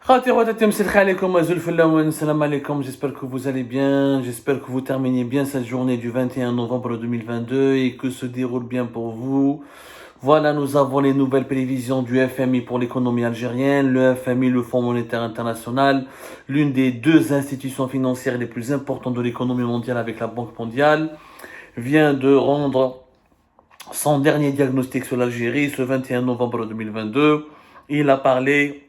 Salam alaikum, j'espère que vous allez bien, j'espère que vous terminez bien cette journée du 21 novembre 2022 et que se déroule bien pour vous. Voilà, nous avons les nouvelles prévisions du FMI pour l'économie algérienne. Le FMI, le Fonds monétaire international, l'une des deux institutions financières les plus importantes de l'économie mondiale avec la Banque mondiale, vient de rendre son dernier diagnostic sur l'Algérie ce 21 novembre 2022. Il a parlé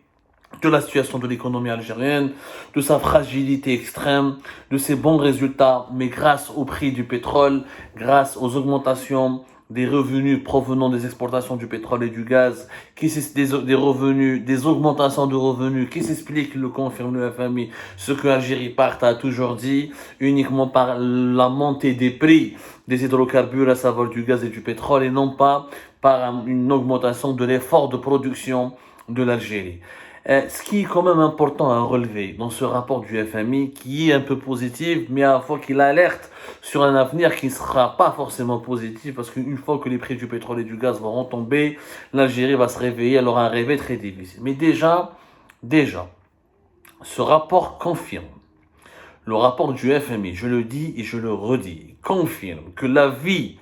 de la situation de l'économie algérienne, de sa fragilité extrême, de ses bons résultats, mais grâce au prix du pétrole, grâce aux augmentations des revenus provenant des exportations du pétrole et du gaz, des augmentations de revenus qui s'expliquent, le confirme le FMI, ce que l'Algérie a toujours dit, uniquement par la montée des prix des hydrocarbures, à savoir du gaz et du pétrole, et non pas par une augmentation de l'effort de production de l'Algérie. Ce qui est quand même important à relever dans ce rapport du FMI, qui est un peu positif, mais à la fois qu'il alerte sur un avenir qui ne sera pas forcément positif, parce qu'une fois que les prix du pétrole et du gaz vont retomber, l'Algérie va se réveiller, elle aura un réveil très difficile. Mais déjà, ce rapport confirme, le rapport du FMI, je le dis et je le redis, confirme que la vie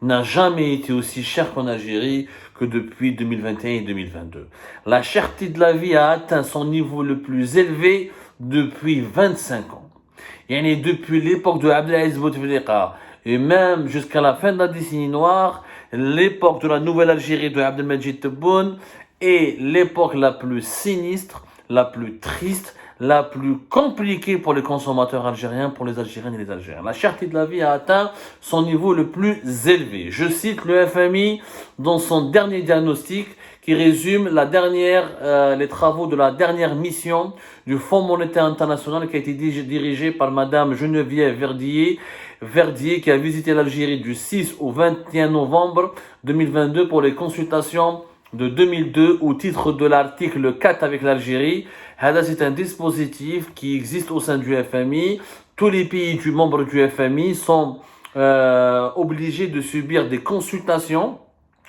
n'a jamais été aussi cher qu'en Algérie que depuis 2021 et 2022. La cherté de la vie a atteint son niveau le plus élevé depuis 25 ans. Et depuis l'époque de Abdelaziz Bouteflika et même jusqu'à la fin de la décennie noire, l'époque de la nouvelle Algérie de Abdelmajid Tebboune est l'époque la plus sinistre, la plus triste, la plus compliquée pour les consommateurs algériens, pour les Algériennes et les Algériens. La cherté de la vie a atteint son niveau le plus élevé. Je cite le FMI dans son dernier diagnostic qui résume les travaux de la dernière mission du Fonds monétaire international qui a été dirigée par Madame Geneviève Verdier qui a visité l'Algérie du 6 au 21 novembre 2022 pour les consultations de 2002 au titre de l'article 4 avec l'Algérie. C'est un dispositif qui existe au sein du FMI. Tous les pays membres du FMI sont obligés de subir des consultations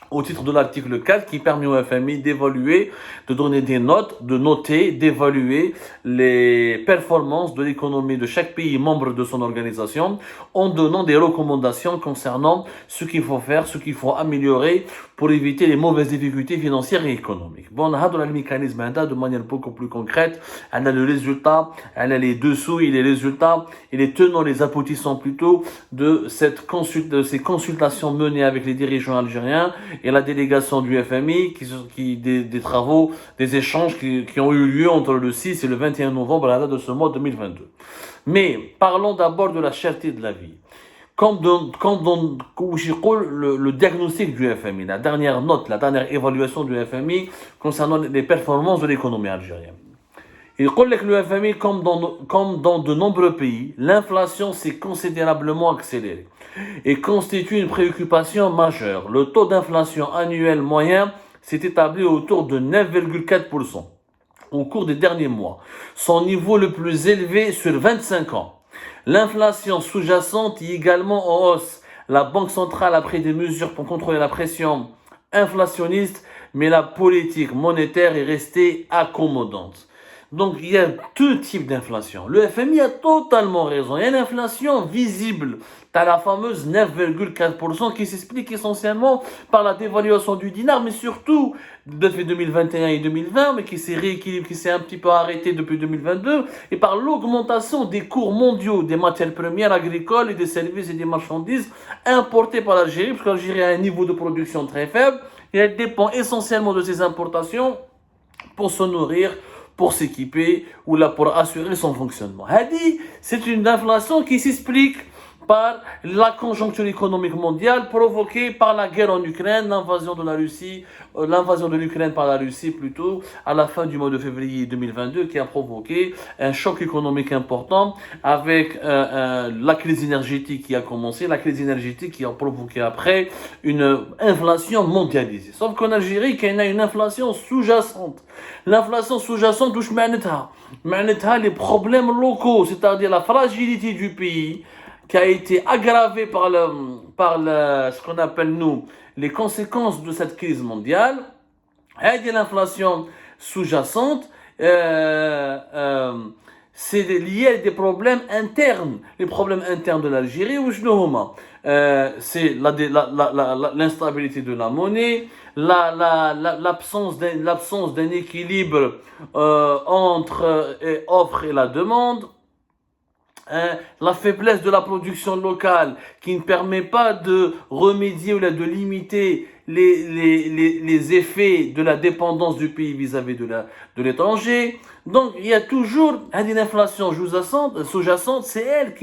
au titre de l'article 4 qui permet au FMI d'évaluer, de donner des notes, de noter, d'évaluer les performances de l'économie de chaque pays membre de son organisation en donnant des recommandations concernant ce qu'il faut faire, ce qu'il faut améliorer pour éviter les mauvaises difficultés financières et économiques. Bon, on a le mécanisme de manière beaucoup plus concrète, on a le résultat, on a les dessous et les résultats et les tenants, les aboutissants plutôt de ces consultations menées avec les dirigeants algériens et la délégation du FMI des travaux, des échanges qui ont eu lieu entre le 6 et le 21 novembre à la date de ce mois 2022. Mais parlons d'abord de la cherté de la vie. Comme le diagnostic du FMI, la dernière note, la dernière évaluation du FMI concernant les performances de l'économie algérienne. Il dit que le FMI, comme dans de nombreux pays, l'inflation s'est considérablement accélérée et constitue une préoccupation majeure. Le taux d'inflation annuel moyen s'est établi autour de 9,4% au cours des derniers mois, son niveau le plus élevé sur 25 ans. L'inflation sous-jacente est également en hausse. La Banque centrale a pris des mesures pour contrôler la pression inflationniste, mais la politique monétaire est restée accommodante. Donc, il y a deux types d'inflation. Le FMI a totalement raison. Il y a une inflation visible. Tu as la fameuse 9,4% qui s'explique essentiellement par la dévaluation du dinar, mais surtout depuis 2021 et 2020, mais qui s'est rééquilibré, qui s'est un petit peu arrêté depuis 2022, et par l'augmentation des cours mondiaux des matières premières agricoles et des services et des marchandises importées par l'Algérie, parce que l'Algérie a un niveau de production très faible, et elle dépend essentiellement de ces importations pour se nourrir, pour s'équiper ou là pour assurer son fonctionnement. C'est une inflation qui s'explique par la conjoncture économique mondiale provoquée par la guerre en Ukraine, l'invasion de l'Ukraine par la Russie plutôt, à la fin du mois de février 2022, qui a provoqué un choc économique important avec la crise énergétique qui a commencé, la crise énergétique qui a provoqué après une inflation mondialisée. Sauf qu'en Algérie, il y a une inflation sous-jacente. L'inflation sous-jacente touche les problèmes locaux, c'est-à-dire la fragilité du pays, qui a été aggravé par ce qu'on appelle nous les conséquences de cette crise mondiale. Il y a l'inflation sous-jacente c'est lié à des problèmes internes. Les problèmes internes de l'Algérie, c'est l'instabilité de la monnaie, l'absence d'un équilibre entre offre et la demande, la faiblesse de la production locale qui ne permet pas de remédier ou de limiter les effets de la dépendance du pays vis-à-vis de l'étranger. Donc, il y a toujours une inflation sous-jacente, c'est elle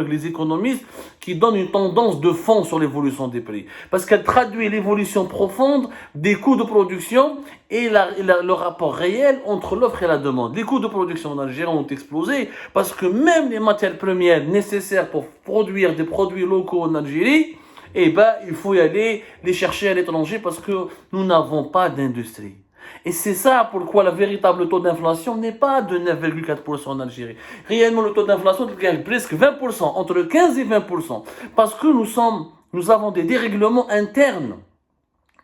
les économistes, qui donne une tendance de fond sur l'évolution des prix. Parce qu'elle traduit l'évolution profonde des coûts de production et le rapport réel entre l'offre et la demande. Les coûts de production en Algérie ont explosé parce que même les matières premières nécessaires pour produire des produits locaux en Algérie, il faut y aller les chercher à l'étranger parce que nous n'avons pas d'industrie. Et c'est ça pourquoi le véritable taux d'inflation n'est pas de 9,4% en Algérie. Réellement, le taux d'inflation est presque 20%, entre 15 et 20%. Parce que nous avons des dérèglements internes.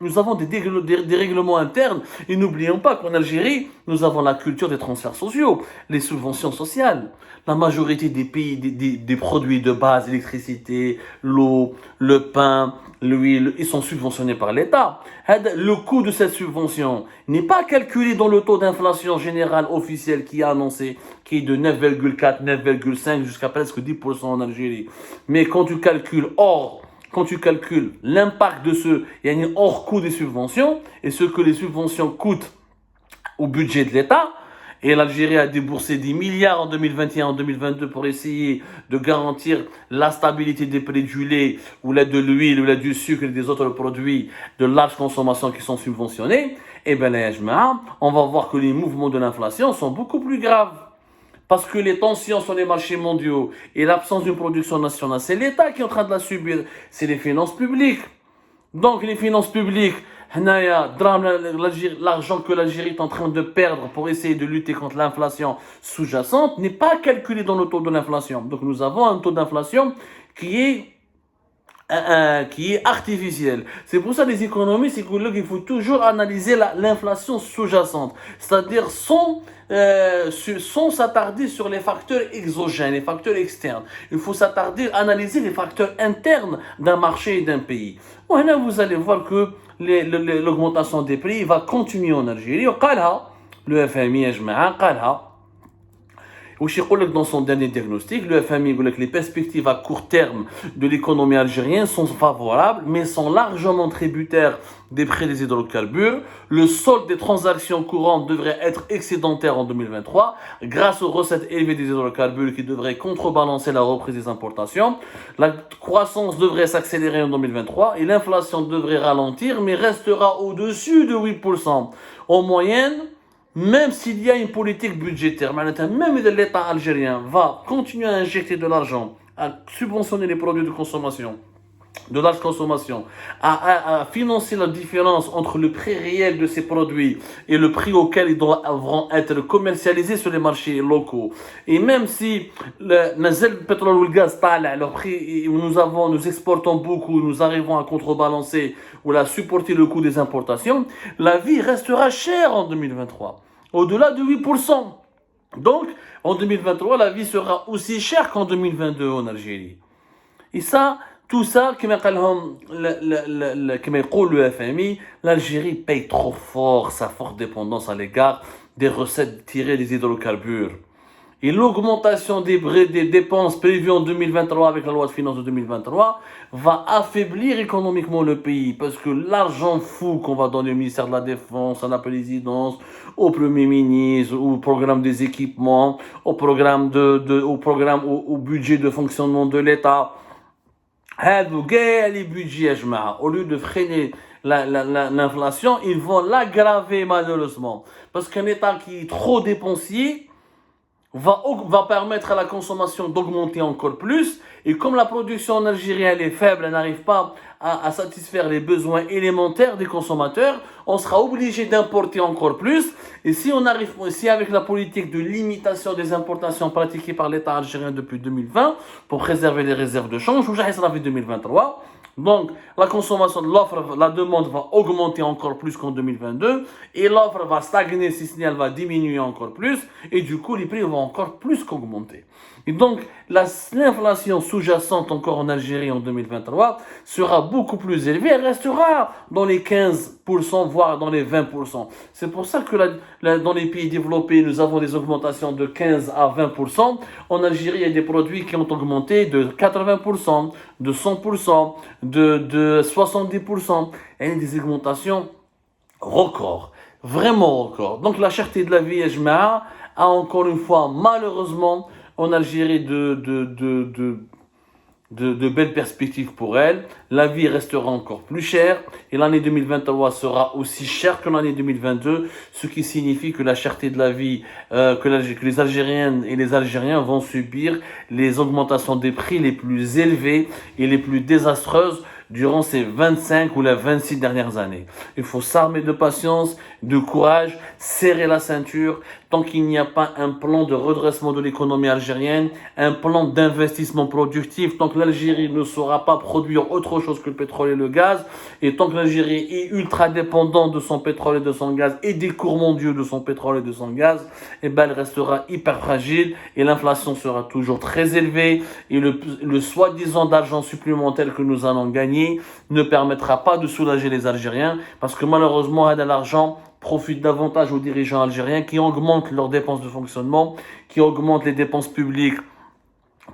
Nous avons des dérèglements internes et n'oublions pas qu'en Algérie, nous avons la culture des transferts sociaux, les subventions sociales. La majorité des pays, des produits de base, l'électricité, l'eau, le pain, l'huile, ils sont subventionnés par l'État. Le coût de cette subvention n'est pas calculé dans le taux d'inflation général officiel qui est annoncé, qui est de 9,4, 9,5 jusqu'à presque 10% en Algérie. Mais quand tu calcules l'impact de il y a un hors coût des subventions et ce que les subventions coûtent au budget de l'État, et l'Algérie a déboursé des milliards en 2021, en 2022 pour essayer de garantir la stabilité des prix du lait, ou de l'huile, ou du sucre et des autres produits de large consommation qui sont subventionnés, on va voir que les mouvements de l'inflation sont beaucoup plus graves. Parce que les tensions sur les marchés mondiaux et l'absence d'une production nationale, c'est l'État qui est en train de la subir. C'est les finances publiques. Donc les finances publiques, l'argent que l'Algérie est en train de perdre pour essayer de lutter contre l'inflation sous-jacente n'est pas calculé dans le taux de l'inflation. Donc nous avons un taux d'inflation qui est artificiel. C'est pour ça que les économistes disent qu'il faut toujours analyser l'inflation sous-jacente, c'est-à-dire sans s'attarder sur les facteurs exogènes, les facteurs externes. Il faut analyser les facteurs internes d'un marché et d'un pays. Là, vous allez voir que l'augmentation des prix va continuer en Algérie. Le FMI dans son dernier diagnostic, le FMI dit que les perspectives à court terme de l'économie algérienne sont favorables, mais sont largement tributaires des prix des hydrocarbures. Le solde des transactions courantes devrait être excédentaire en 2023, grâce aux recettes élevées des hydrocarbures qui devraient contrebalancer la reprise des importations. La croissance devrait s'accélérer en 2023 et l'inflation devrait ralentir, mais restera au-dessus de 8%. En moyenne, même s'il y a une politique budgétaire, même l'État algérien va continuer à injecter de l'argent, à subventionner les produits de consommation, de large consommation, à financer la différence entre le prix réel de ces produits et le prix auquel ils devront être commercialisés sur les marchés locaux. Et même si le pétrole ou le gaz, leur prix, nous exportons beaucoup, nous arrivons à contrebalancer ou à supporter le coût des importations, la vie restera chère en 2023, au-delà de 8%. Donc, en 2023, la vie sera aussi chère qu'en 2022 en Algérie. Et ça, tout ça, comme le FMI, l'Algérie paye trop fort sa forte dépendance à l'égard des recettes tirées des hydrocarbures. Et l'augmentation des dépenses prévues en 2023 avec la loi de finances de 2023 va affaiblir économiquement le pays parce que l'argent fou qu'on va donner au ministère de la Défense, à la présidence, au Premier ministre, au programme des équipements, au budget de fonctionnement de l'État, les budgets, au lieu de freiner l'inflation, ils vont l'aggraver malheureusement. Parce qu'un État qui est trop dépensier va permettre à la consommation d'augmenter encore plus. Et comme la production en Algérie est faible, elle n'arrive pas à satisfaire les besoins élémentaires des consommateurs, on sera obligé d'importer encore plus. Et si avec la politique de limitation des importations pratiquée par l'État algérien depuis 2020, pour préserver les réserves de change, ou jamais ça 2023, Donc, la consommation de l'offre, la demande va augmenter encore plus qu'en 2022 et l'offre va stagner, si ce n'est elle va diminuer encore plus et du coup, les prix vont encore plus qu'augmenter. Et donc, l'inflation sous-jacente encore en Algérie en 2023 sera beaucoup plus élevée, elle restera dans les 15%, voire dans les 20%. C'est pour ça que dans les pays développés, nous avons des augmentations de 15 à 20%. En Algérie, il y a des produits qui ont augmenté de 80%, de 100%, de 70%. Il y a des augmentations records, vraiment records. Donc la cherté de la vie, a encore une fois, malheureusement, en Algérie, de belles perspectives pour elle. La vie restera encore plus chère et l'année 2023 sera aussi chère que l'année 2022, ce qui signifie que la cherté de la vie, que les Algériennes et les Algériens vont subir les augmentations des prix les plus élevées et les plus désastreuses durant ces 25 ou les 26 dernières années. Il faut s'armer de patience, de courage, serrer la ceinture. Tant qu'il n'y a pas un plan de redressement de l'économie algérienne, un plan d'investissement productif, tant que l'Algérie ne saura pas produire autre chose que le pétrole et le gaz, et tant que l'Algérie est ultra dépendante de son pétrole et de son gaz, et des cours mondiaux de son pétrole et de son gaz, eh ben elle restera hyper fragile, et l'inflation sera toujours très élevée, et le soi-disant d'argent supplémentaire que nous allons gagner ne permettra pas de soulager les Algériens, parce que malheureusement, l'argent profite davantage aux dirigeants algériens qui augmentent leurs dépenses de fonctionnement, qui augmentent les dépenses publiques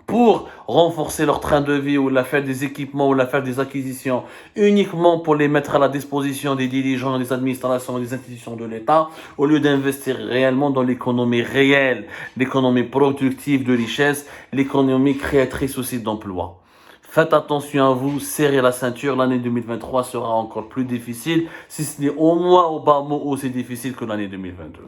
pour renforcer leur train de vie ou la faire des équipements ou la faire des acquisitions uniquement pour les mettre à la disposition des dirigeants, des administrations et des institutions de l'État au lieu d'investir réellement dans l'économie réelle, l'économie productive de richesse, l'économie créatrice aussi d'emplois. Faites attention à vous, serrez la ceinture, l'année 2023 sera encore plus difficile, si ce n'est au moins au bas mot aussi difficile que l'année 2022.